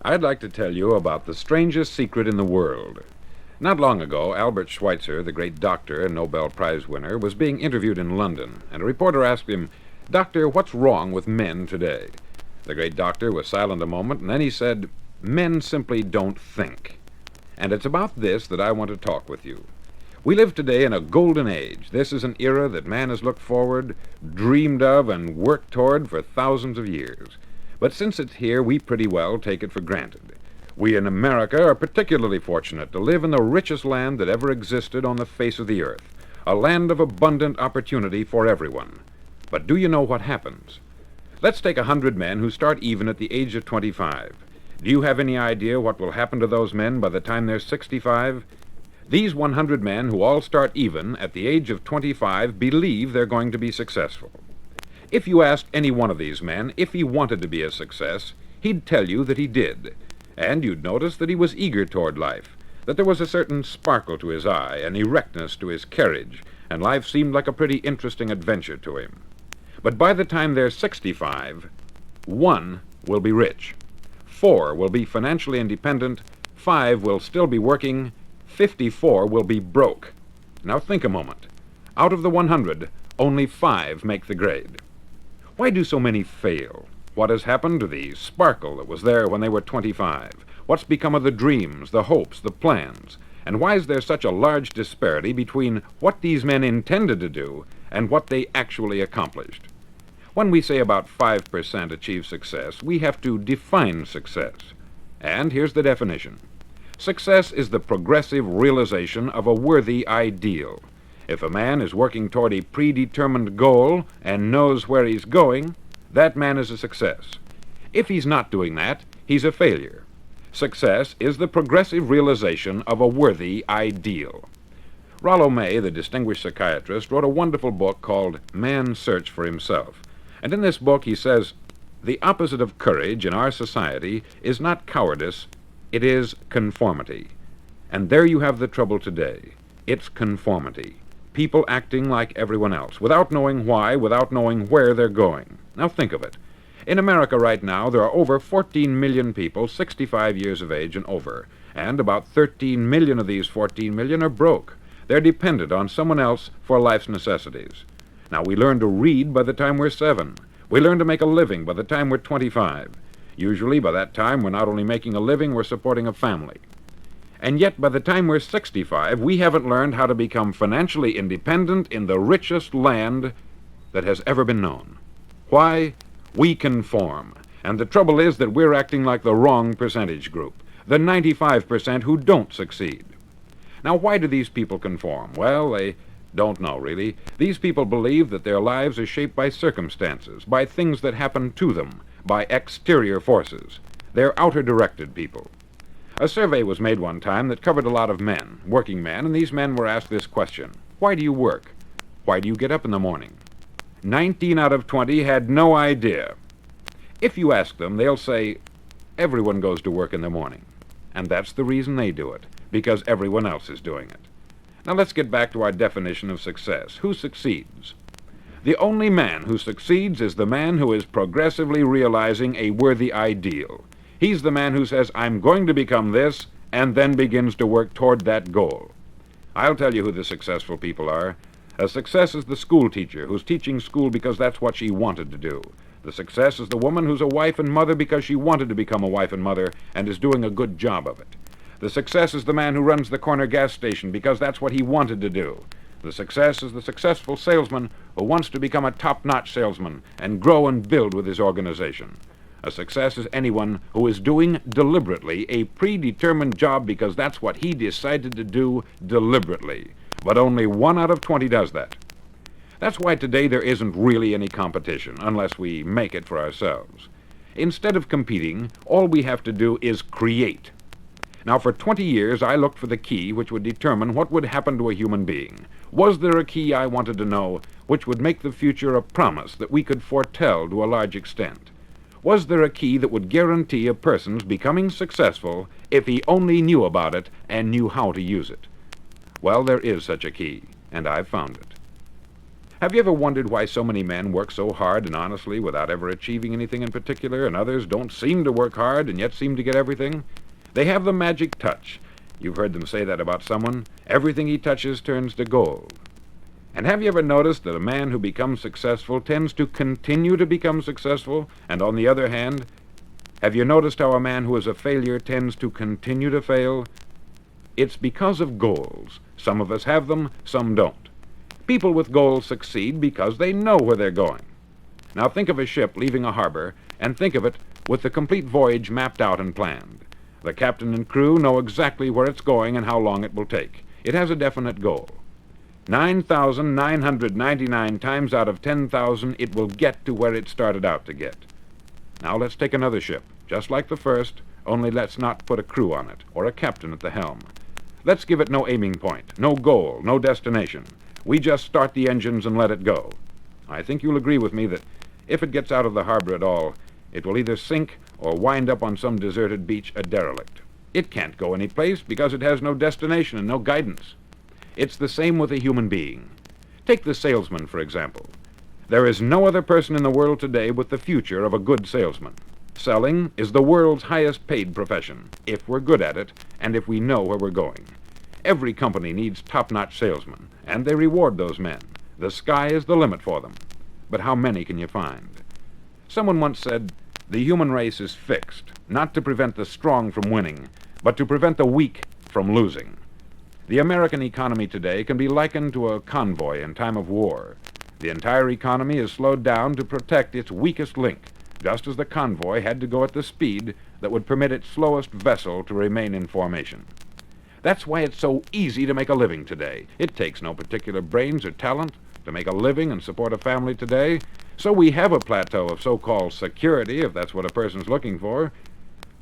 I'd like to tell you about the strangest secret in the world. Not long ago, Albert Schweitzer, the great doctor and Nobel Prize winner, was being interviewed in London, and a reporter asked him, "Doctor, what's wrong with men today?" The great doctor was silent a moment, and then he said, "Men simply don't think." And it's about this that I want to talk with you. We live today in a golden age. This is an era that man has looked forward, dreamed of, and worked toward for thousands of years. But since it's here, we pretty well take it for granted. We in America are particularly fortunate to live in the richest land that ever existed on the face of the earth, a land of abundant opportunity for everyone. But do you know what happens? Let's take 100 men who start even at the age of 25. Do you have any idea what will happen to those men by the time they're 65? These 100 men who all start even at the age of 25 believe they're going to be successful. If you asked any one of these men if he wanted to be a success, he'd tell you that he did. And you'd notice that he was eager toward life, that there was a certain sparkle to his eye, an erectness to his carriage, and life seemed like a pretty interesting adventure to him. But by the time they're 65, 1 will be rich, 4 will be financially independent, 5 will still be working, 54 will be broke. Now think a moment. Out of the 100, only 5 make the grade. Why do so many fail? What has happened to the sparkle that was there when they were 25? What's become of the dreams, the hopes, the plans? And why is there such a large disparity between what these men intended to do and what they actually accomplished? When we say about 5% achieve success, we have to define success. And here's the definition. Success is the progressive realization of a worthy ideal. If a man is working toward a predetermined goal and knows where he's going, that man is a success. If he's not doing that, he's a failure. Success is the progressive realization of a worthy ideal. Rollo May, the distinguished psychiatrist, wrote a wonderful book called Man's Search for Himself. And in this book he says, the opposite of courage in our society is not cowardice, it is conformity. And there you have the trouble today. It's conformity. People acting like everyone else, without knowing why, without knowing where they're going. Now think of it. In America right now, there are over 14 million people 65 years of age and over, and about 13 million of these 14 million are broke. They're dependent on someone else for life's necessities. Now, we learn to read by the time we're 7. We learn to make a living by the time we're 25. Usually, by that time, we're not only making a living, we're supporting a family. And yet, by the time we're 65, we haven't learned how to become financially independent in the richest land that has ever been known. Why? We conform. And the trouble is that we're acting like the wrong percentage group, the 95% who don't succeed. Now, why do these people conform? Well, they don't know, really. These people believe that their lives are shaped by circumstances, by things that happen to them, by exterior forces. They're outer-directed people. A survey was made one time that covered a lot of men, working men, and these men were asked this question. Why do you work? Why do you get up in the morning? 19 out of 20 had no idea. If you ask them, they'll say, everyone goes to work in the morning. And that's the reason they do it, because everyone else is doing it. Now let's get back to our definition of success. Who succeeds? The only man who succeeds is the man who is progressively realizing a worthy ideal. He's the man who says, I'm going to become this, and then begins to work toward that goal. I'll tell you who the successful people are. A success is the school teacher who's teaching school because that's what she wanted to do. The success is the woman who's a wife and mother because she wanted to become a wife and mother and is doing a good job of it. The success is the man who runs the corner gas station because that's what he wanted to do. The success is the successful salesman who wants to become a top-notch salesman and grow and build with his organization. A success is anyone who is doing deliberately a predetermined job because that's what he decided to do deliberately. But only 1 out of 20 does that. That's why today there isn't really any competition, unless we make it for ourselves. Instead of competing, all we have to do is create. Now, for 20 years, I looked for the key which would determine what would happen to a human being. Was there a key, I wanted to know, which would make the future a promise that we could foretell to a large extent? Was there a key that would guarantee a person's becoming successful if he only knew about it and knew how to use it? Well, there is such a key, and I've found it. Have you ever wondered why so many men work so hard and honestly without ever achieving anything in particular, and others don't seem to work hard and yet seem to get everything? They have the magic touch. You've heard them say that about someone. Everything he touches turns to gold. And have you ever noticed that a man who becomes successful tends to continue to become successful? And on the other hand, have you noticed how a man who is a failure tends to continue to fail? It's because of goals. Some of us have them, some don't. People with goals succeed because they know where they're going. Now think of a ship leaving a harbor, and think of it with the complete voyage mapped out and planned. The captain and crew know exactly where it's going and how long it will take. It has a definite goal. 9,999 times out of 10,000 it will get to where it started out to get. Now let's take another ship, just like the first, only let's not put a crew on it, or a captain at the helm. Let's give it no aiming point, no goal, no destination. We just start the engines and let it go. I think you'll agree with me that if it gets out of the harbor at all, it will either sink or wind up on some deserted beach a derelict. It can't go any place because it has no destination and no guidance. It's the same with a human being. Take the salesman, for example. There is no other person in the world today with the future of a good salesman. Selling is the world's highest paid profession, if we're good at it and if we know where we're going. Every company needs top-notch salesmen, and they reward those men. The sky is the limit for them. But how many can you find? Someone once said, the human race is fixed, not to prevent the strong from winning, but to prevent the weak from losing. The American economy today can be likened to a convoy in time of war. The entire economy is slowed down to protect its weakest link, just as the convoy had to go at the speed that would permit its slowest vessel to remain in formation. That's why it's so easy to make a living today. It takes no particular brains or talent to make a living and support a family today. So we have a plateau of so-called security, if that's what a person's looking for.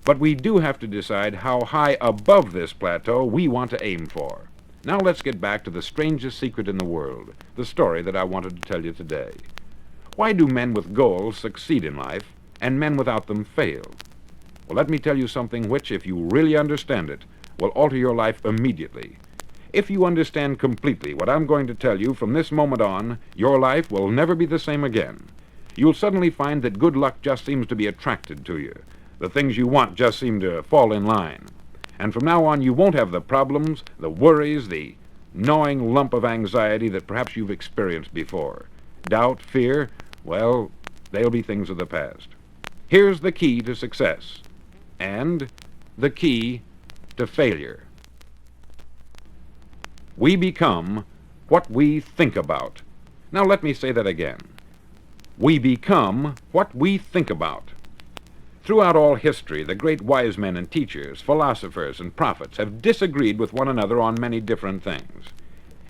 But we do have to decide how high above this plateau we want to aim for. Now let's get back to the strangest secret in the world, the story that I wanted to tell you today. Why do men with goals succeed in life, and men without them fail? Well, let me tell you something which, if you really understand it, will alter your life immediately. If you understand completely what I'm going to tell you from this moment on, your life will never be the same again. You'll suddenly find that good luck just seems to be attracted to you. The things you want just seem to fall in line. And from now on, you won't have the problems, the worries, the gnawing lump of anxiety that perhaps you've experienced before. Doubt, fear, well, they'll be things of the past. Here's the key to success, and the key to failure. We become what we think about. Now let me say that again. We become what we think about. Throughout all history, the great wise men and teachers, philosophers and prophets have disagreed with one another on many different things.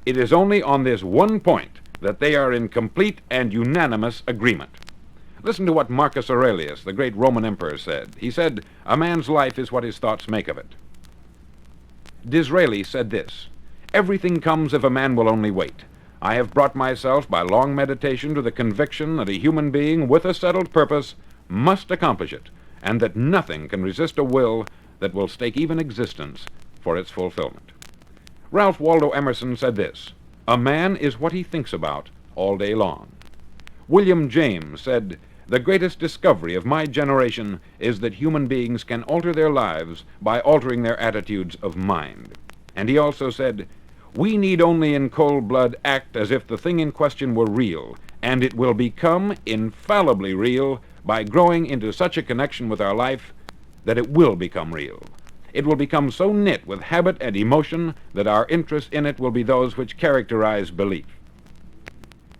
It is only on this one point that they are in complete and unanimous agreement. Listen to what Marcus Aurelius, the great Roman emperor, said. He said, "A man's life is what his thoughts make of it." Disraeli said this, "Everything comes if a man will only wait. I have brought myself by long meditation to the conviction that a human being with a settled purpose must accomplish it, and that nothing can resist a will that will stake even existence for its fulfillment." Ralph Waldo Emerson said this, "A man is what he thinks about all day long." William James said, "The greatest discovery of my generation is that human beings can alter their lives by altering their attitudes of mind." And he also said, "We need only in cold blood act as if the thing in question were real, and it will become infallibly real by growing into such a connection with our life that it will become real. It will become so knit with habit and emotion that our interest in it will be those which characterize belief."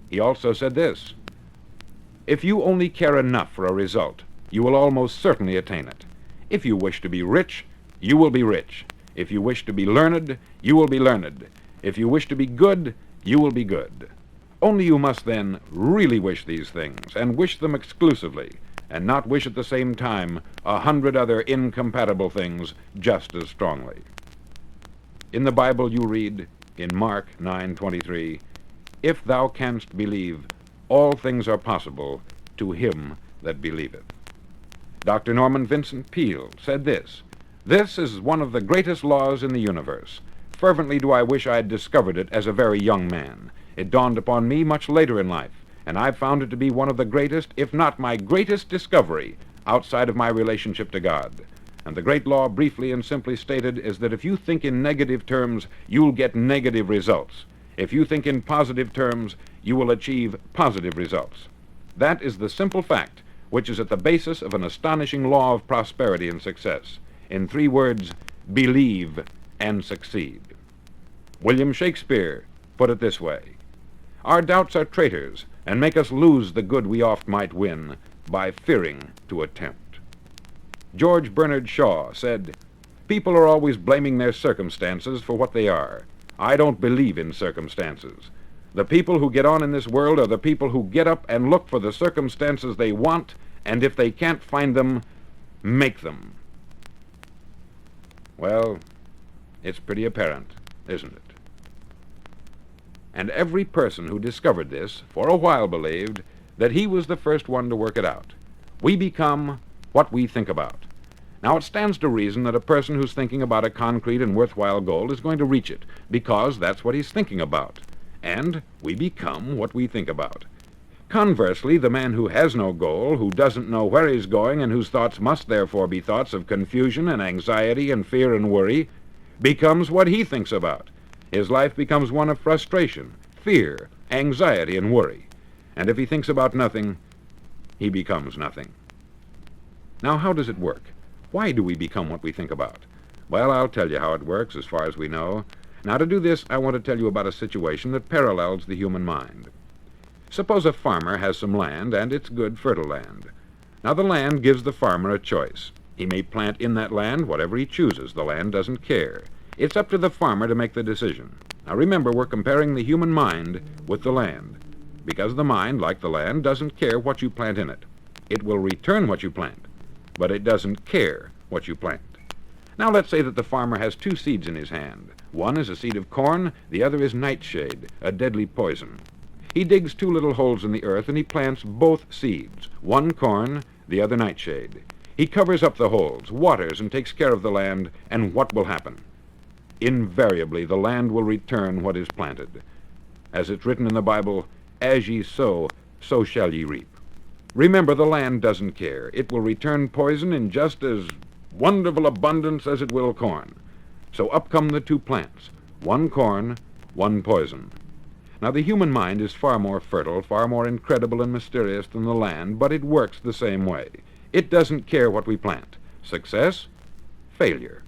He also said this, "If you only care enough for a result, you will almost certainly attain it. If you wish to be rich, you will be rich. If you wish to be learned, you will be learned. If you wish to be good, you will be good. Only you must then really wish these things, and wish them exclusively, and not wish at the same time 100 other incompatible things just as strongly." In the Bible you read, in Mark 9:23, "If thou canst believe, all things are possible to him that believeth." Dr. Norman Vincent Peale said this, "This is one of the greatest laws in the universe. Fervently do I wish I had discovered it as a very young man. It dawned upon me much later in life, and I've found it to be one of the greatest, if not my greatest discovery outside of my relationship to God. And the great law, briefly and simply stated, is that if you think in negative terms, you'll get negative results. If you think in positive terms, you will achieve positive results. That is the simple fact which is at the basis of an astonishing law of prosperity and success. In 3 words, believe and succeed. William Shakespeare put it this way: our doubts are traitors, and make us lose the good we oft might win by fearing to attempt. George Bernard Shaw said, people are always blaming their circumstances for what they are. I don't believe in circumstances. The people who get on in this world are the people who get up and look for the circumstances they want, and if they can't find them, make them. Well, it's pretty apparent, isn't it? And every person who discovered this for a while believed that he was the first one to work it out. We become what we think about. Now, it stands to reason that a person who's thinking about a concrete and worthwhile goal is going to reach it, because that's what he's thinking about. And we become what we think about. Conversely, the man who has no goal, who doesn't know where he's going, and whose thoughts must therefore be thoughts of confusion and anxiety and fear and worry, becomes what he thinks about. His life becomes one of frustration, fear, anxiety, and worry. And if he thinks about nothing, he becomes nothing. Now, how does it work? Why do we become what we think about? Well, I'll tell you how it works as far as we know. Now, to do this, I want to tell you about a situation that parallels the human mind. Suppose a farmer has some land, and it's good, fertile land. Now, the land gives the farmer a choice. He may plant in that land whatever he chooses. The land doesn't care. It's up to the farmer to make the decision. Now, remember, we're comparing the human mind with the land, because the mind, like the land, doesn't care what you plant in it. It will return what you plant, but it doesn't care what you plant. Now, let's say that the farmer has 2 seeds in his hand. One is a seed of corn, the other is nightshade, a deadly poison. He digs 2 little holes in the earth, and he plants both seeds, one corn, the other nightshade. He covers up the holes, waters, and takes care of the land, and what will happen? Invariably, the land will return what is planted. As it's written in the Bible, as ye sow, so shall ye reap. Remember, the land doesn't care. It will return poison in just as wonderful abundance as it will corn. So up come the 2 plants, one corn, one poison. Now, the human mind is far more fertile, far more incredible and mysterious than the land, but it works the same way. It doesn't care what we plant. Success, failure.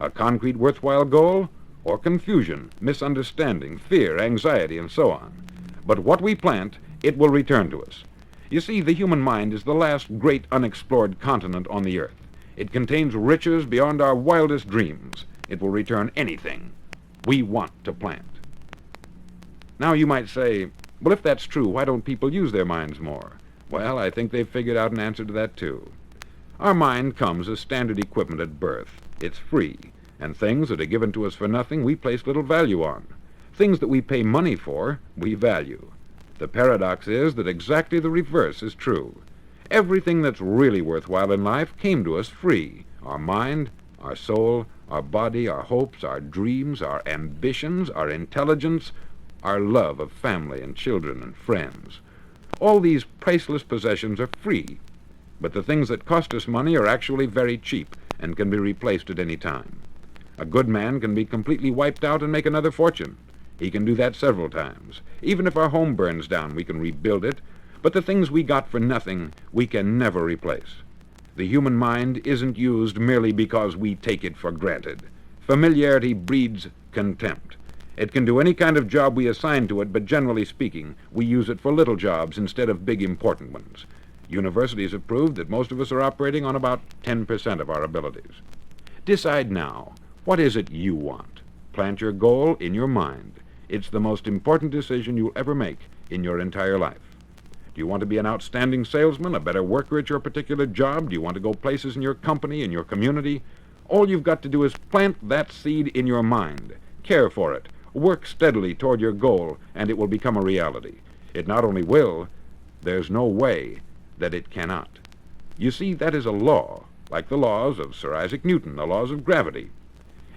A concrete, worthwhile goal, or confusion, misunderstanding, fear, anxiety, and so on. But what we plant, it will return to us. You see, the human mind is the last great unexplored continent on the earth. It contains riches beyond our wildest dreams. It will return anything we want to plant. Now, you might say, well, if that's true, why don't people use their minds more? Well, I think they've figured out an answer to that, too. Our mind comes as standard equipment at birth. It's free, and things that are given to us for nothing we place little value on. Things that we pay money for, we value. The paradox is that exactly the reverse is true. Everything that's really worthwhile in life came to us free. Our mind, our soul, our body, our hopes, our dreams, our ambitions, our intelligence, our love of family and children and friends. All these priceless possessions are free, but the things that cost us money are actually very cheap and can be replaced at any time. A good man can be completely wiped out and make another fortune. He can do that several times. Even if our home burns down, we can rebuild it, but the things we got for nothing, we can never replace. The human mind isn't used merely because we take it for granted. Familiarity breeds contempt. It can do any kind of job we assign to it, but generally speaking, we use it for little jobs instead of big important ones. Universities have proved that most of us are operating on about 10% of our abilities. Decide now, what is it you want? Plant your goal in your mind. It's the most important decision you'll ever make in your entire life. Do you want to be an outstanding salesman, a better worker at your particular job? Do you want to go places in your company, in your community? All you've got to do is plant that seed in your mind. Care for it. Work steadily toward your goal, and it will become a reality. It not only will, there's no way that it cannot. You see, that is a law, like the laws of Sir Isaac Newton, the laws of gravity.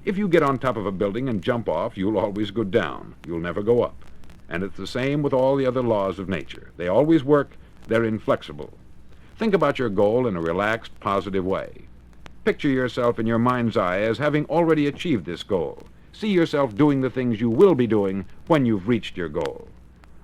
If you get on top of a building and jump off, you'll always go down. You'll never go up. And it's the same with all the other laws of nature. They always work. They're inflexible. Think about your goal in a relaxed, positive way. Picture yourself in your mind's eye as having already achieved this goal. See yourself doing the things you will be doing when you've reached your goal.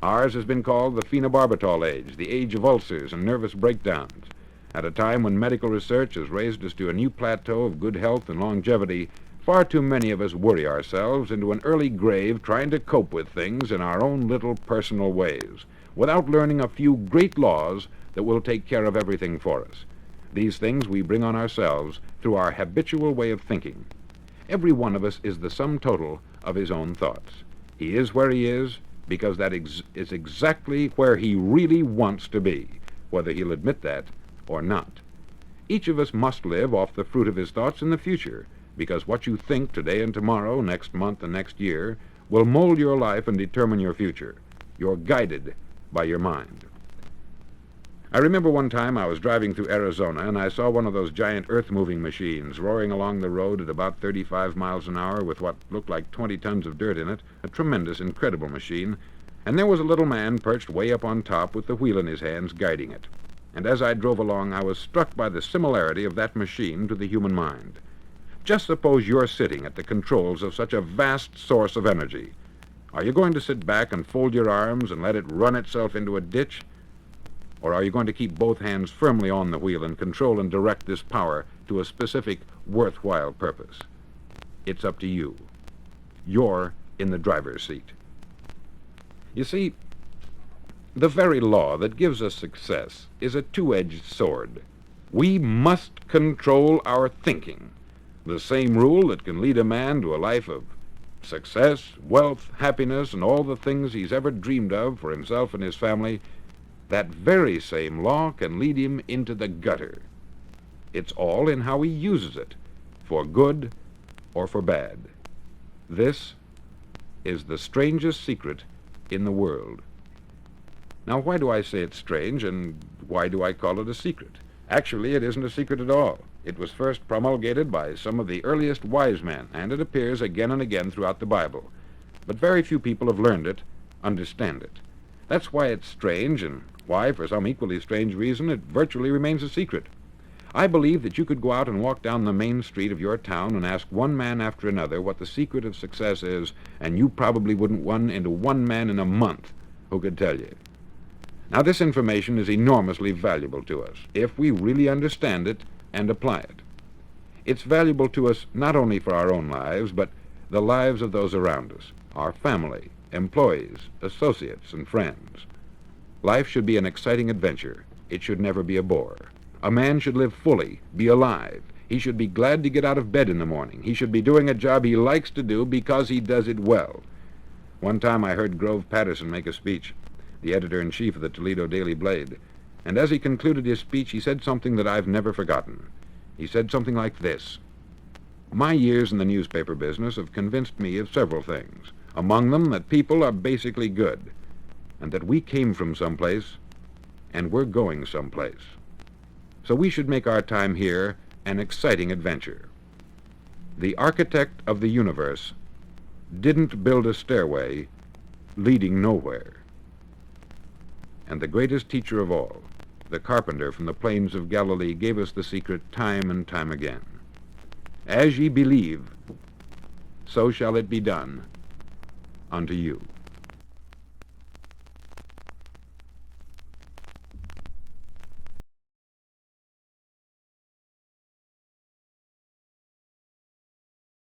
Ours has been called the phenobarbital age, the age of ulcers and nervous breakdowns. At a time when medical research has raised us to a new plateau of good health and longevity, far too many of us worry ourselves into an early grave trying to cope with things in our own little personal ways, without learning a few great laws that will take care of everything for us. These things we bring on ourselves through our habitual way of thinking. Every one of us is the sum total of his own thoughts. He is where he is because that is exactly where he really wants to be, whether he'll admit that or not. Each of us must live off the fruit of his thoughts in the future, because what you think today and tomorrow, next month and next year, will mold your life and determine your future. You're guided by your mind. I remember one time I was driving through Arizona, and I saw one of those giant earth-moving machines roaring along the road at about 35 miles an hour with what looked like 20 tons of dirt in it, a tremendous, incredible machine, and there was a little man perched way up on top with the wheel in his hands guiding it. And as I drove along, I was struck by the similarity of that machine to the human mind. Just suppose you're sitting at the controls of such a vast source of energy. Are you going to sit back and fold your arms and let it run itself into a ditch? Or are you going to keep both hands firmly on the wheel and control and direct this power to a specific, worthwhile purpose? It's up to you. You're in the driver's seat. You see, the very law that gives us success is a two-edged sword. We must control our thinking. The same rule that can lead a man to a life of success, wealth, happiness, and all the things he's ever dreamed of for himself and his family, that very same law can lead him into the gutter. It's all in how he uses it, for good or for bad. This is the strangest secret in the world. Now, why do I say it's strange, and why do I call it a secret? Actually, it isn't a secret at all. It was first promulgated by some of the earliest wise men, and it appears again and again throughout the Bible. But very few people have learned it, understand it. That's why it's strange, and why, for some equally strange reason, it virtually remains a secret. I believe that you could go out and walk down the main street of your town and ask one man after another what the secret of success is, and you probably wouldn't run into one man in a month who could tell you. Now, this information is enormously valuable to us, if we really understand it and apply it. It's valuable to us not only for our own lives, but the lives of those around us, our family, employees, associates, and friends. Life should be an exciting adventure. It should never be a bore. A man should live fully, be alive. He should be glad to get out of bed in the morning. He should be doing a job he likes to do because he does it well. One time I heard Grove Patterson make a speech, the editor-in-chief of the Toledo Daily Blade, and as he concluded his speech, he said something that I've never forgotten. He said something like this: "My years in the newspaper business have convinced me of several things, among them that people are basically good, and that we came from someplace, and we're going someplace. So we should make our time here an exciting adventure. The architect of the universe didn't build a stairway leading nowhere. And the greatest teacher of all, the carpenter from the plains of Galilee, gave us the secret time and time again. As ye believe, so shall it be done unto you."